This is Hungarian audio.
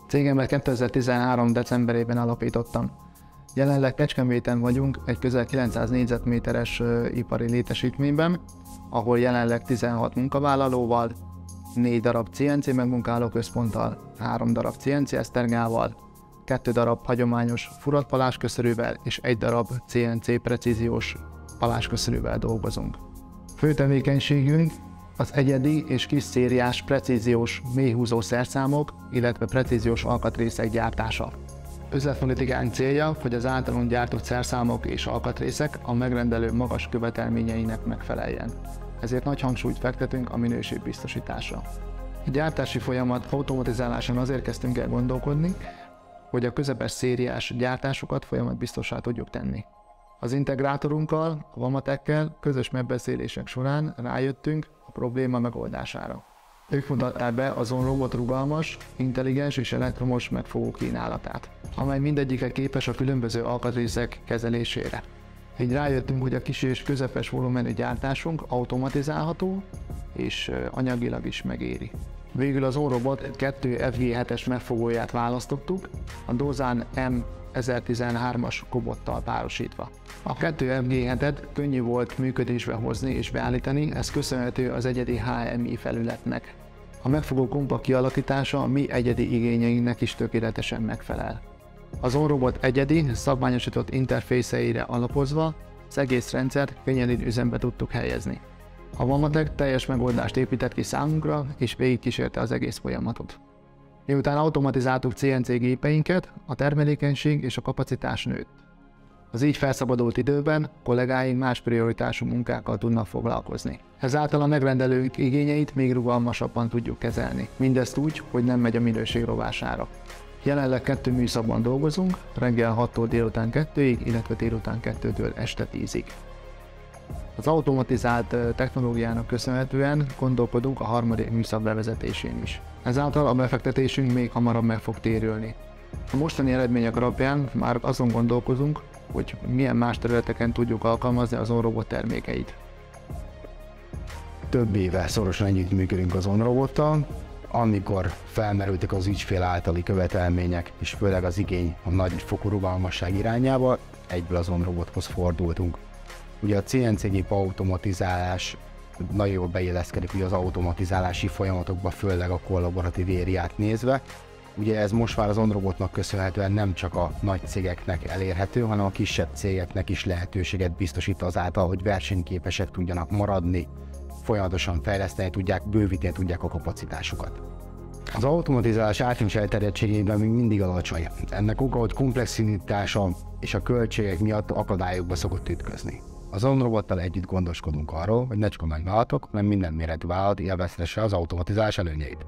Cégemet 2013. decemberében alapítottam. Jelenleg Kecskeméten vagyunk egy közel 900 négyzetméteres ipari létesítményben, ahol jelenleg 16 munkavállalóval, 4 darab CNC megmunkáló központtal, 3 darab CNC esztergával, 2 darab hagyományos furat palásköszörűvel és 1 darab CNC precíziós palásköszörűvel dolgozunk. Fő tevékenységünk az egyedi és kis szériás precíziós mélyhúzó szerszámok, illetve precíziós alkatrészek gyártása. Üzletpolitikánk célja, hogy az általunk gyártott szerszámok és alkatrészek a megrendelő magas követelményeinek megfeleljen. Ezért nagy hangsúlyt fektetünk a minőség biztosításra. A gyártási folyamat automatizálásán azért kezdtünk el gondolkodni, hogy a közepes szériás gyártásokat folyamatbiztossá tudjuk tenni. Az integrátorunkkal, a Vamatekkel közös megbeszélések során rájöttünk a probléma megoldására. Ők mutatták be az OnRobot rugalmas, intelligens és elektromos megfogó kínálatát, amely mindegyike képes a különböző alkatrészek kezelésére. Így rájöttünk, hogy a kis és közepes volumenű gyártásunk automatizálható és anyagilag is megéri. Végül az OnRobot 2 FG7-es megfogóját választottuk, a Dozan M1013-as kobottal párosítva. A 2 FG7-et könnyű volt működésbe hozni és beállítani, ez köszönhető az egyedi HMI felületnek. A megfogó kompa kialakítása a mi egyedi igényeinknek is tökéletesen megfelel. Az OnRobot egyedi, szabványosított interfészeire alapozva az egész rendszert könnyedén üzembe tudtuk helyezni. A Vamatek teljes megoldást épített ki számunkra, és végigkísérte az egész folyamatot. Miután automatizáltuk CNC gépeinket, a termelékenység és a kapacitás nőtt. Az így felszabadult időben kollégáink más prioritású munkákkal tudnak foglalkozni. Ezáltal a megrendelők igényeit még rugalmasabban tudjuk kezelni. Mindezt úgy, hogy nem megy a minőség rovására. Jelenleg 2 műszakban dolgozunk, reggel 6-tól délután 2-ig, illetve délután 2-től este 10-ig. Az automatizált technológiának köszönhetően gondolkodunk a 3. műszak bevezetésén is. Ezáltal a befektetésünk még hamarabb meg fog térülni. A mostani eredmények alapján már azon gondolkozunk, hogy milyen más területeken tudjuk alkalmazni az OnRobot termékeit. Több éve szorosan együttműködünk az OnRobottal, amikor felmerültek az ügyfél általi követelmények, és főleg az igény a nagyfokú rugalmasság irányába, egyből az OnRobothoz fordultunk. Ugye a CNC gép automatizálás nagyon jól beilleszkedik ugye az automatizálási folyamatokba, főleg a kollaboratív ériát nézve. Ugye ez most már az OnRobotnak köszönhetően nem csak a nagy cégeknek elérhető, hanem a kisebb cégeknek is lehetőséget biztosít azáltal, hogy versenyképesek tudjanak maradni, folyamatosan fejleszteni tudják, bővíteni tudják a kapacitásukat. Az automatizálás általános elterjedtségében még mindig alacsony. Ennek oka, hogy komplexitása és a költségek miatt akadályokba szokott ütközni. Az OnRobottal együtt gondoskodunk arról, hogy ne csak a nagyvállalatok, hanem minden méretű vállalat élvezhesse az automatizálás előnyeit.